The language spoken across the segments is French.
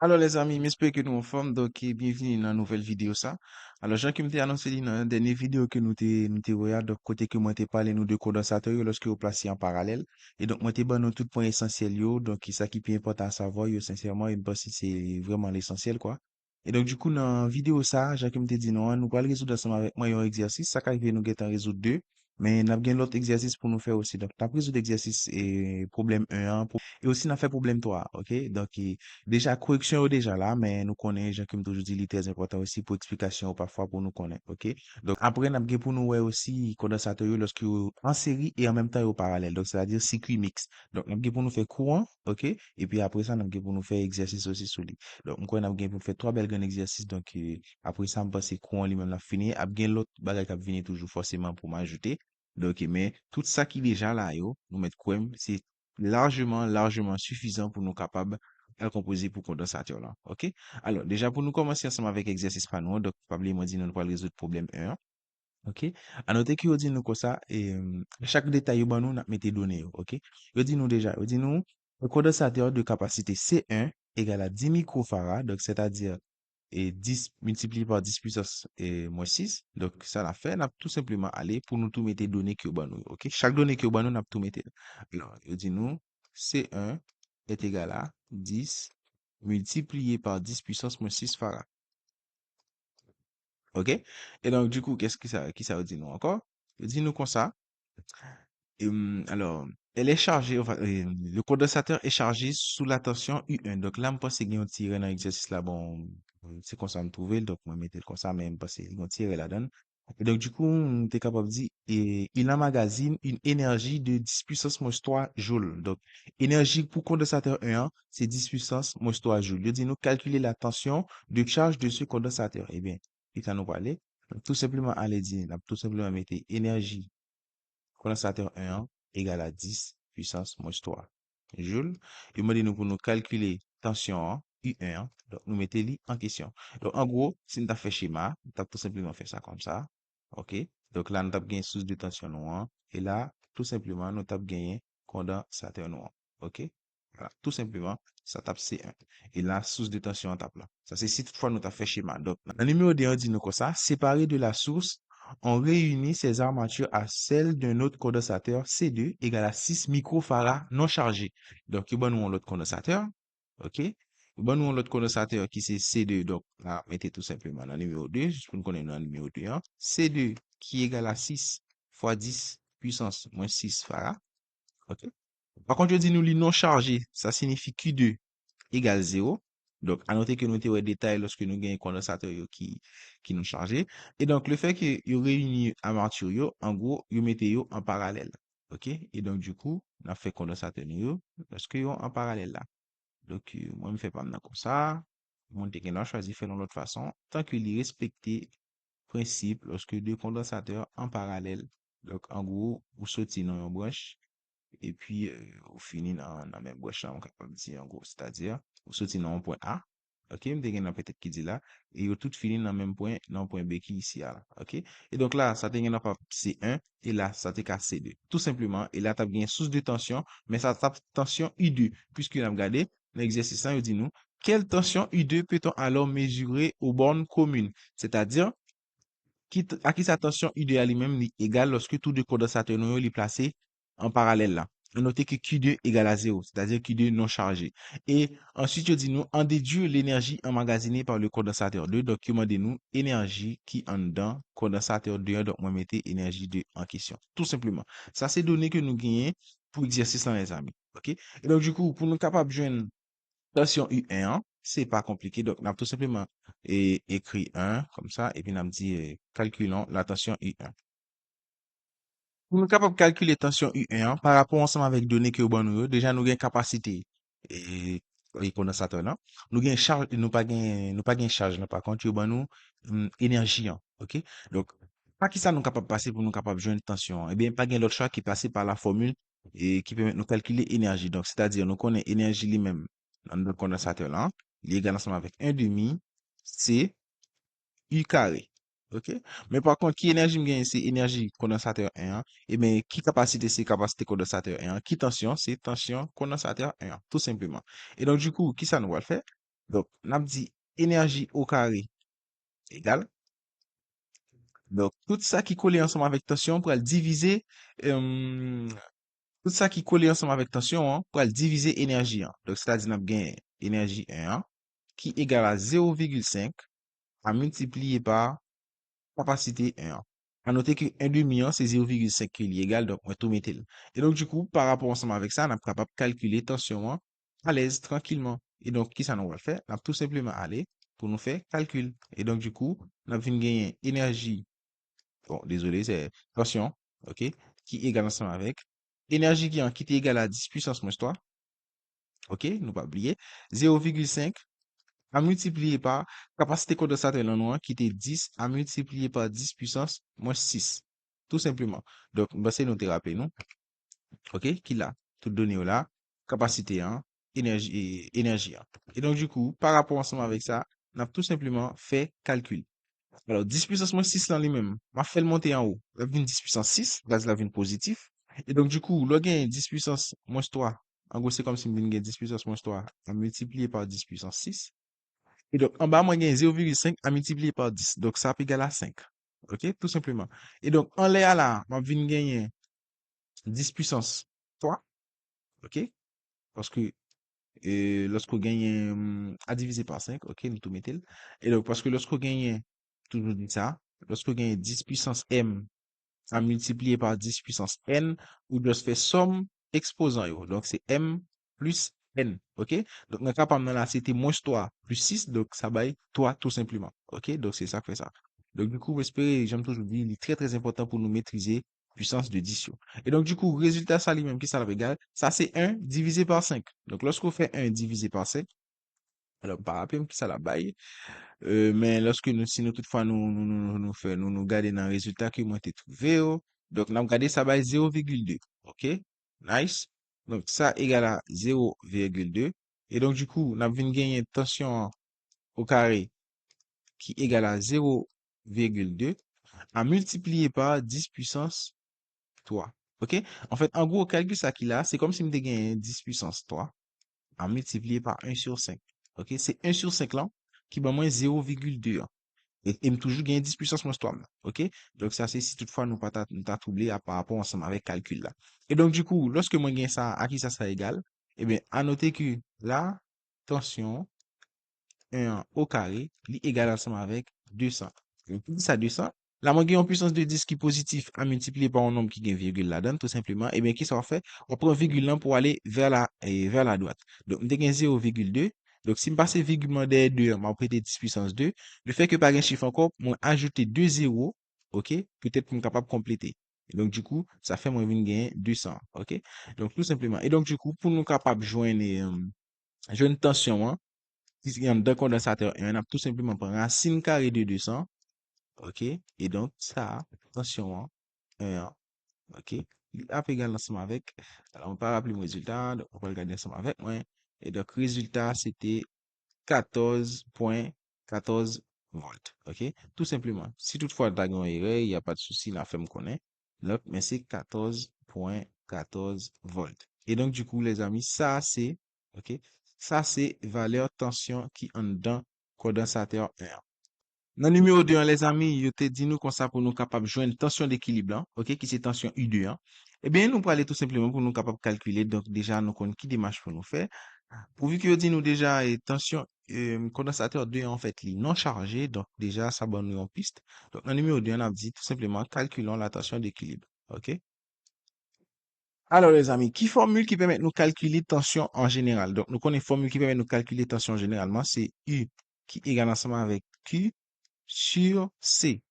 Alors les amis, j'espère que nous en forme, donc bienvenue dans une nouvelle vidéo ça. Alors Jean qui m'était annoncé dans la dernière vidéo que nous t'ai regardé, donc côté que moi t'ai parlé nous de condensateur yo lorsque vous placez en parallèle. Et donc moi t'ai bon nous tout point essentiel yo, donc ça qui est important à savoir yo sincèrement, je pense que c'est vraiment l'essentiel quoi. Et donc du coup dans la vidéo ça, Jean qui m'était dit non, nous allons résoudre ensemble avec moi un exercice, ça qui nous get en résoudre deux, mais nous avons l'autre exercice pour nous faire aussi. Donc nous avons résoudre l'exercice et problème 1 et aussi nous avons fait problème 3, OK? Donc déjà, correction est déjà là, mais nous connaissons, comme toujours dit, il est très important aussi pour explication parfois pour nous connaître, ok? Donc, après, nous avons pour nous ouais, aussi condensateur yo lorsque yo en série et en même temps au parallèle. Donc, c'est-à-dire circuit mix. Donc, nous avons pour nous faire courant, ok? Et puis après ça, nous avons pour nous faire exercice aussi sur lui. Donc, nous avons pour faire trois belles grands exercices. Donc, après ça, je pense que courant lui-même l'a fini. Après, l'autre bagage qui a venir toujours forcément pour m'ajouter. Donc, mais tout ça qui est déjà là, yo, nous mettre quoi, c'est largement suffisant pour nous capables à composer pour condensateur là. OK? Alors, déjà, pour nous commencer ensemble avec exercice panneau, donc, probablement, dit, nous allons résoudre problème 1. OK? À noter que, dit nous comme ça, et, chaque détail, bah, nous, mettre données, OK? Il dit nous déjà, il dit nous, le condensateur de capacité C1 égale à 10 microfarad, donc, c'est-à-dire, et 10 multiplié par 10 puissance et moins 6. Donc, ça l'a fait, on a tout simplement aller pour nous tout mettre données que bah, nous, OK? Chaque donnée que bah, nous, on a tout mettre. Alors, il dit nous, C1 est égal à 10 multiplié par 10 puissance moins 6 farad. OK? Et donc, du coup, qui ça veut dire nous encore? Il dit nous comme ça. Alors, elle est chargée, enfin, le condensateur est chargé sous la tension U1. Donc là, je pense qu'il y a un tiré dans l'exercice là. Bon, c'est comme ça me trouver. Donc, moi, je mettais comme ça, mais je pense qu'il y a un tiré là-dedans. Et donc, du coup, on était capable de dire, et il emmagasine une énergie de 10 puissance moins 3 joules. Donc, énergie pour condensateur 1, c'est 10 puissance moins 3 joules. Je dis, nous calculer la tension de charge de ce condensateur. Eh bien, il va nous parler. Donc, tout simplement, allez dire, tout simplement, mettre énergie condensateur 1 égale à 10 puissance moins 3 joules. Et moi, nous pour nous calculer tension U1, donc nous mettons lui en question. Donc, en gros, si nous avons fait schéma, nous avons tout simplement fait ça comme ça. OK? Donc là, nous avons gagné source de tension noire. Et là, tout simplement, nous avons gagné condensateur noir. OK? Voilà, tout simplement, ça tape C1. Et là, source de tension, on tape là. Ça, c'est si toutefois nous avons fait schéma. Donc, dans le numéro 2, on dit nous comme ça, séparé de la source, on réunit ces armatures à celles d'un autre condensateur C2 égale à 6 microfarads non chargés. Donc, il y a nous l'autre condensateur. OK? Il y a nous l'autre condensateur qui c'est C2. Donc, là, mettez tout simplement dans le numéro 2, juste pour nous connaître dans le numéro 2. Hein. C2 qui est égal à 6 fois 10 puissance moins 6 farad. OK? Par contre, je dis nous les non chargés, ça signifie Q2 égale 0. Donc, à noter que nous avons des détails lorsque nous avons un condensateur qui nous charge. Et donc, le fait que vous réunissez armature, en gros, vous mettez en parallèle. OK? Et donc, du coup, on a fait condensateur lorsque vous en parallèle là. Donc, moi, je ne fais pas maintenant comme ça. Mon technicien choisi faire de l'autre façon. Tant qu'il respecte le principe lorsque deux condensateurs en parallèle. Donc, en gros, vous sautez dans une branche et puis vous finissez dans la même branche, on capable de dire en gros, c'est-à-dire, vous sortez dans un point A, ok, vous avez peut-être qui dit là, et vous tout fini dans le même point, dans le point B qui est ici, là, ok. Et donc là, ça t'est pas C1, et là, ça t'est qu'à C2. Tout simplement, et là, tu as bien source de tension, mais ça tape tension U2, puisque nous avons regardé l'exercice, il dit nous, quelle tension U2 peut-on alors mesurer aux bornes communes? C'est-à-dire, à qui sa tension idéale lui-même est égale lorsque tous deux condensateurs non sont placés en parallèle là. Notez que Q2 égale à 0, c'est-à-dire Q2 non chargé. Et ensuite, je dis nous, en déduit l'énergie emmagasinée par le condensateur 2. Donc, demandez-nous énergie qui en dedans, condensateur 2, donc, moi, mettez énergie 2 en question. Tout simplement. Ça, c'est donné que nous gagnons pour exercice dans les amis. OK? Et donc, du coup, pour nous capables de joindre tension U1, c'est pas compliqué. Donc, on a tout simplement écrit 1 comme ça, et puis on a dit calculons la tension U1. Pour nous capables de calculer tension U1 par rapport ensemble avec données que nous déjà nous avons capacité et condensateur là. Nous avons charge, nous pas gain charge là. Par contre, nous nous énergie. Hein, OK? Donc, pas qui ça nous capable de passer pour nous capable de joindre tension. Eh bien, pas gain l'autre choix qui passe par la formule et qui permet de nous calculer énergie. Donc, c'est-à-dire, nous connaissons énergie lui-même dans le condensateur là. Il est égal ensemble avec 1 demi C U carré. OK? Mais par contre, qui énergie me gagne, c'est énergie condensateur 1. Et bien, qui capacité, c'est capacité condensateur 1. Qui tension, c'est tension condensateur 1. Tout simplement. Et donc, du coup, qui ça nous va le faire? Donc, n'a dit énergie au carré égale. Donc, tout ça qui colle ensemble avec tension pour le diviser, euh, tout ça qui colle ensemble avec tension, hein, pour le diviser énergie, hein. Donc, c'est-à-dire, n'a gagné énergie 1, hein, qui égale à 0,5 à multiplier par capacité 1, hein. À noter que 1 demi, hein, c'est 0,5 qui est égal, donc on va tout mettre là. Et donc, du coup, par rapport ensemble avec ça, on est capable de calculer tension, hein, à l'aise, tranquillement. Et donc, qui ça nous va le faire? On va tout simplement aller pour nous faire calcul. Et donc, du coup, on a gagner énergie. Bon, désolé, c'est tension, ok, qui est égal ensemble avec énergie qui est égale à 10 puissance moins 3, ok, nous pas oublier, 0,5 à multiplier par capacité condensateur en nous, qui était 10 à multiplier par 10 puissance moins 6. Tout simplement. Donc, bah, c'est nous te rappeler, non? Ok, qui là, tout donné là, capacité 1, énergie 1. Et donc, du coup, par rapport ensemble avec ça, on a tout simplement fait calcul. Alors, 10 puissance moins 6 dans lui-même, m'a fait le monter en haut. La vine 10 puissance 6, gaz la vine positif. Et donc, du coup, le gain 10 puissance moins 3. En gros, c'est comme si je gain 10 puissance moins 3 à multiplier par 10 puissance 6. Et donc, en bas, moi, gain 0,5 à multiplier par 10. Donc, ça peut égal à 5. OK? Tout simplement. Et donc, en l'air là, moi, je gagner 10 puissance 3. OK? Parce que lorsqu'on gagne à diviser par 5, OK, nous tout mettons. Et donc, parce que lorsqu'on gagne, toujours dit ça, lorsqu'on gagne 10 puissance m à multiplier par 10 puissance n, ou doit se faire somme exposant yo. Donc, c'est m plus n. OK? Donc, on est capable de là, c'était moins 3 plus 6, donc ça va être 3 tout simplement. OK? Donc, c'est ça que fait ça. Donc, du coup, j'espère, j'aime toujours dire, il est très, très important pour nous maîtriser puissance de 10 yo. Et donc, du coup, résultat, ça lui-même, qui ça égal? Ça, c'est 1 divisé par 5. Donc, lorsqu'on fait 1 divisé par 5, alors, par rapport qui ça la baille, mais lorsque nous, si nous toutefois nous garder dans le résultat que moi t'ai trouvé, oh, donc nous avons gardé ça by 0,2. OK? Nice. Donc ça égale à 0,2. Et donc du coup, nous avons gagné tension au carré qui égale à 0,2 à multiplier par 10 puissance 3. OK? En fait, en gros, au calcul ça qu'il a, c'est comme si nous avons gagné 10 puissance 3 à multiplier par 1 sur 5. OK? C'est 1 sur 5 là qui va moins 0,2. Et toujours gagner 10 puissance moins 3. OK? Donc, ça, c'est si toutefois nous pas nous t'a troublé par rapport ensemble avec calcul là. Et donc, du coup, lorsque moi gagne ça, à qui ça sera égal? Eh bien, à noter que la tension 1 au carré, li égal ensemble avec 200. Donc, dit ça 200. Là, moi, gagne en puissance de 10 qui est positif à multiplier par un nombre qui gagne virgule là-dedans, tout simplement. Eh bien, qui ça va faire? On prend virgule là pour aller vers la droite. Donc, on gagne 0,2. Donc, si je passe virgule des 2, je vais prêter 10 puissance 2. Le fait que par un chiffre encore, moi, ajouter 2 zéros, OK? Peut-être pour être capable de compléter. Et donc, du coup, ça fait moi, gagner 200. OK? Donc, tout simplement. Et donc, du coup, pour nous capables de joindre une tension, hein, il y a deux condensateurs et on a tout simplement prendre racine carrée de 200, ok? Et donc, ça, attention, hein, 1, ok? Il a égal ensemble avec, alors on va rappeler mon résultat, donc on va regarder ensemble avec moi. Et donc, résultat, c'était 14,14 volts, ok? Tout simplement. Si toutefois, tu as une erreur, il n'y a pas de souci, la femme connaît. Donc, mais c'est 14,14 volts. Et donc, du coup, les amis, ça, c'est, ok? Ça, c'est valeur tension qui en dedans condensateur 1. Dans le numéro 2, les amis, je te dit nous comme ça pour nous capables de joindre tension d'équilibre, hein, ok, qui c'est tension U2, hein. Eh bien, nous pour aller tout simplement pour nous capables de calculer. Donc, déjà, nous connaissons qui démarche pour nous faire. Pourvu que dit nous déjà, tension, condensateur 2, en fait, il est non chargé. Donc, déjà, ça va nous en piste. Donc, dans le numéro 2, on a dit tout simplement, calculons la tension d'équilibre. OK? Alors, les amis, qui formule qui permet de nous calculer tension en général? Donc, nous connaissons formule qui permet de nous calculer tension généralement, c'est U qui est égal ensemble avec Q sur C.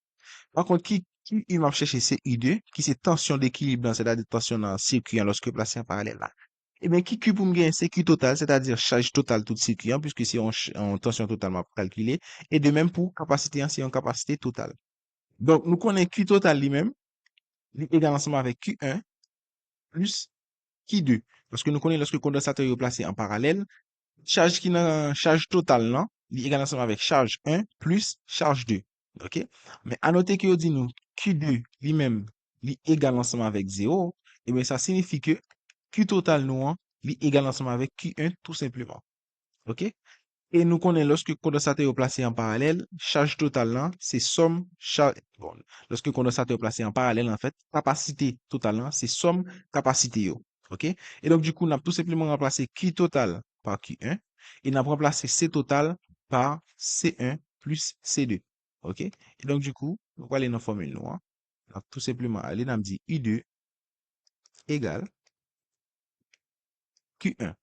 Par contre, qui il m'a cherché, c'est I2, qui c'est tension d'équilibre, c'est-à-dire tension dans le circuit, hein, lorsque placé en parallèle là. Eh bien, qui Q pour me gagner, c'est Q total, c'est-à-dire charge totale tout circuit, hein, puisque c'est en tension totalement calculée. Et de même pour capacité, hein, c'est en capacité totale. Donc, nous connaissons Q total lui-même, il est égal ensemble avec Q1 plus Q2. Parce que nous connaissons lorsque le condensateur est placé en parallèle, charge qui n'a charge totale, non? Il est égal ensemble avec charge 1 plus charge 2. OK? Mais à noter que dit nous Q2 lui-même, il est égal ensemble avec 0. Et bien, ça signifie que Q total nous, hein, il est égal ensemble avec Q1 tout simplement. OK? Et nous connaissons lorsque le condensateur est placé en parallèle, charge totale là, c'est somme charge. Bon, lorsque le condensateur est placé en parallèle, en fait, capacité totale là, c'est somme capacité yo. OK? Et donc, du coup, on a tout simplement remplacé Q total par Q1 et on a remplacé C total par C1 plus C2. OK? Et donc, du coup, on va aller dans la formule noire. On a tout simplement aller dans dit U2 égale Q1.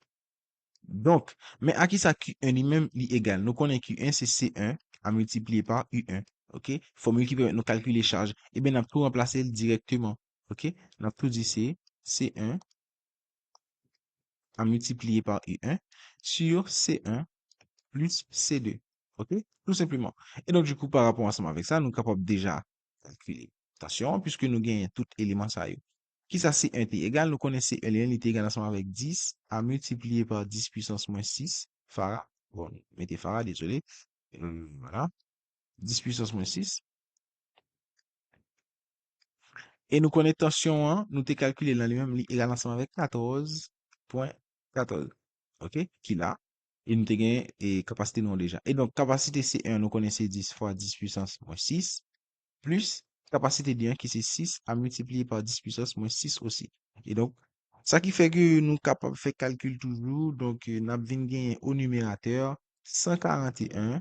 Donc, mais à qui ça Q1 lui-même lui égal? Nous connaissons Q1, c'est C1 à multiplier par U1. OK? Formule qui permet de nous calculer les charges. Eh bien, on a tout remplacé directement. OK? On a tout dit c'est C1 à multiplier par U1 sur C1 plus C2. OK? Tout simplement. Et donc, du coup, par rapport ensemble avec ça, nous sommes capables déjà de calculer. Attention, puisque nous gagnons tout élément ça. Qui ça, C1 est égal? Nous connaissons C1 est égal ensemble avec 10 à multiplier par 10 puissance moins 6 farad. Bon, mettez farad, désolé. Voilà. 10 puissance moins 6. Et nous connaissons tension 1, nous t'ai calculé dans lui-même, égal ensemble avec 14.14. OK? Qui là? Et nous t'ai gagné et capacité non déjà. Et donc, capacité C1, nous connaissons 10 fois 10 puissance moins 6, plus capacité D1 qui c'est 6 à multiplier par 10 puissance moins 6 aussi. Et donc, ça qui fait que nous capables de faire calcul toujours. Donc, nous avons gagné au numérateur 141.4.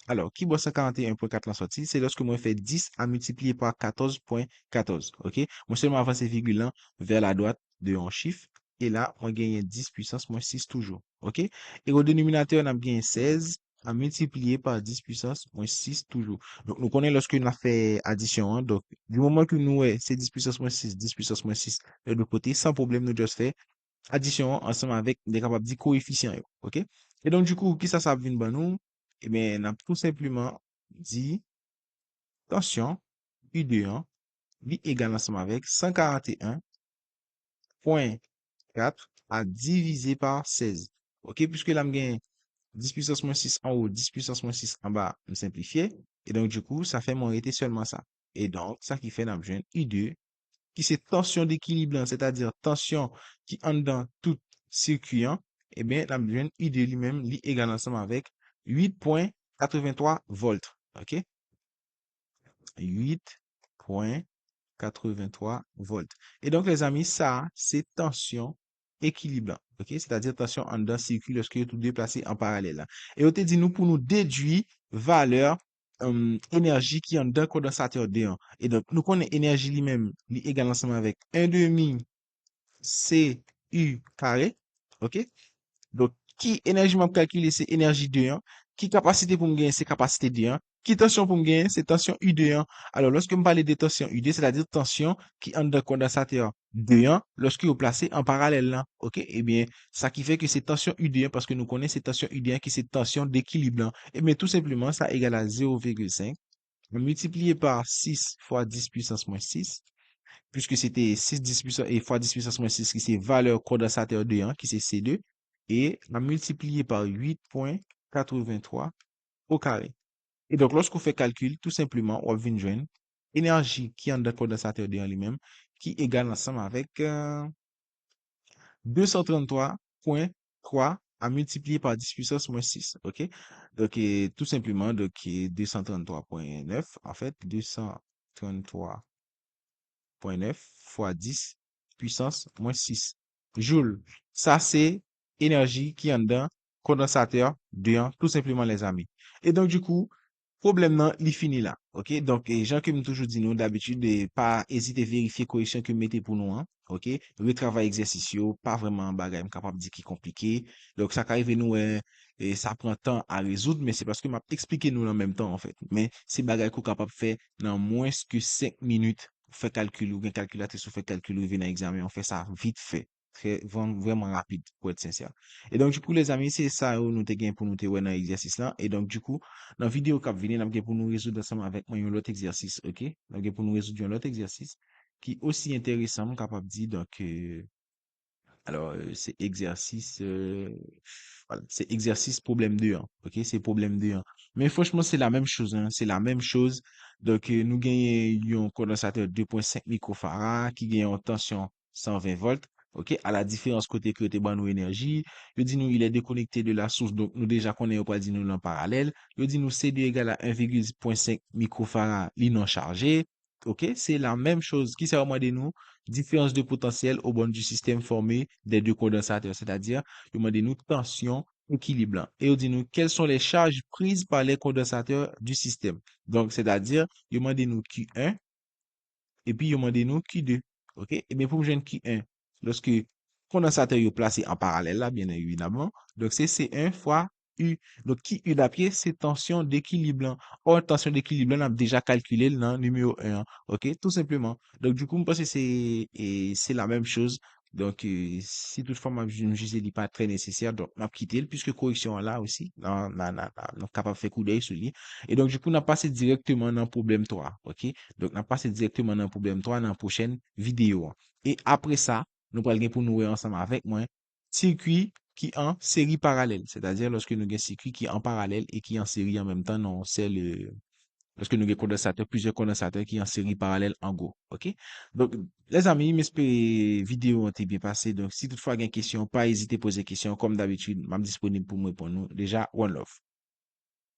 Alors, qui boit 141.4 la sortie? C'est lorsque moi fais 10 à multiplier par 14.14. OK? Moi seulement avance virgule là vers la droite de un chiffre. Et là, on gagne 10 puissance moins 6 toujours. OK? Et au dénominateur, on a bien 16 à multiplier par 10 puissance moins 6 toujours. Donc, nous connaissons lorsque nous avons fait addition, hein. Donc, du moment que nous, c'est 10 puissance moins 6, 10 puissance moins 6 de l'autre côté, sans problème, nous juste fait addition ensemble avec des capables de coefficients. OK? Et donc, du coup, qui ça vient de nous? Eh bien, on a tout simplement dit tension U2 lui égal ensemble avec 141.4 à diviser par 16. OK? Puisque là, je 10 puissance moins 6 en haut, 10 puissance moins 6 en bas, me simplifier. Et donc, du coup, ça fait m'arrêter seulement ça. Et donc, ça qui fait nous U2 qui c'est tension d'équilibre, c'est-à-dire tension qui entre dans tout circuit, hein, eh bien, la I de lui-même, lui égal ensemble avec 8.83 volts. OK? 8.83 volts. Et donc, les amis, ça, c'est tension équilibrant. OK? C'est-à-dire tension en dans circuit lorsque tout déplacé en parallèle. Et on te dit, nous, pour nous déduire valeur énergie qui est en d'un condensateur D1. Et donc, nous connaissons énergie lui-même, lui égal ensemble avec 1 demi CU carré. OK? Donc, qui énergie m'a calculé, c'est énergie 2 qui capacité pour me gagner, c'est capacité D1. Qui tension pour me gagner, c'est tension U2. Alors, lorsque je parle de tension U2, c'est-à-dire tension qui entre dans le condensateur 2 lorsque vous placez en parallèle là. OK? Eh bien, ça qui fait que c'est tension U2 parce que nous connaissons cette tension U2 qui c'est tension d'équilibre là. Eh bien, tout simplement, ça égale à 0,5 multiplié par 6 fois 10 puissance moins 6 puisque c'était 6 10 puissance et fois 10 puissance moins 6 qui c'est valeur condensateur de 1 qui c'est C2 et à multiplier par 8.83 au carré. Et donc lorsqu'on fait calcul, tout simplement, on va joindre énergie qui est dans le condensateur de 1 lui-même qui égale ensemble avec 233.3 à multiplier par 10 puissance moins 6. OK? Donc, tout simplement, donc, 233.9, en fait, 233 0.9 fois 10 puissance moins 6 joules. Ça, c'est énergie qui est en dedans, condensateur de 1, tout simplement, les amis. Et donc, du coup, problème non, il finit là. OK? Donc, gens qui me toujours dit nous, d'habitude, pas hésiter à vérifier correction que vous mettez pour nous, hein. OK? Retravail exercice, pas vraiment bagage, capable de dire qui est compliqué. Donc, ça arrive nous, et ça prend temps à résoudre, mais c'est parce que m'a expliqué nous en même temps, en fait. Mais c'est bagage qu'on capable de faire dans moins que 5 minutes. Fait calcul ou bien calculatrice ou fait calcul ou venir examen, on fait ça vite fait. Très, vraiment rapide, pour être sincère. Et donc, du coup, les amis, c'est ça, où nous te gain pour nous te ouais dans l'exercice là. Et donc, du coup, dans la vidéo qui vient, nous pour nous résoudre ensemble avec moi un autre exercice, ok? Nous pour nous résoudre un autre exercice qui est aussi intéressant, capable de dire, donc, alors, c'est exercice, voilà, c'est exercice problème 2, hein, ok? C'est problème 2, hein. Mais franchement, c'est la même chose, hein, c'est la même chose. Donc, nous gagnons un condensateur 2,5 microfarad qui gagne en tension 120 volts. OK? À la différence côté que te ban nous énergie, yo dit nous il est déconnecté de la source, donc nous déjà connaissons pas dit nous en parallèle. Yo dit nous C2 égale à 1,5 microfarad li non chargé. OK? C'est la même chose qui s'est demandé nous, différence de potentiel au bon du système formé des deux condensateurs, c'est-à-dire, yo demandé nous tension, équilibre. Et yo dit nous quelles sont les charges prises par les condensateurs du système. Donc, c'est-à-dire, yo demandé nous Q1 et puis, il demande nous qui deux. OK? Et bien, pour me joindre qui un, lorsque condensateur est placé en parallèle, là, bien évidemment, donc c'est C1 fois U. Donc, qui U d'apied, c'est tension d'équilibre, là. Or, tension d'équilibre, là, on a déjà calculé le numéro 1. OK? Tout simplement. Donc, du coup, je pense que c'est la même chose. Donc, si toutefois, je ne juge pas très nécessaire, donc, on a quitté, puisque correction là aussi, on est capable de faire coup d'œil sur lui. Et donc, du coup, on a passé directement dans le problème 3. OK? Donc, on passe directement dans le problème 3 dans la prochaine vidéo. Et après ça, nous allons pour nous voir ensemble avec moi, circuit qui en série parallèle. C'est-à-dire lorsque nous avons un circuit qui est en parallèle et qui est en série en même temps, non, c'est lorsque nous avons condensateur, plusieurs condensateurs qui sont en série parallèle en go. OK? Donc, les amis, j'espère que la vidéo a été bien passée. Donc, si toutefois il y a une question, pas hésiter à poser des questions. Comme d'habitude, je suis disponible pour me répondre. Déjà, one love.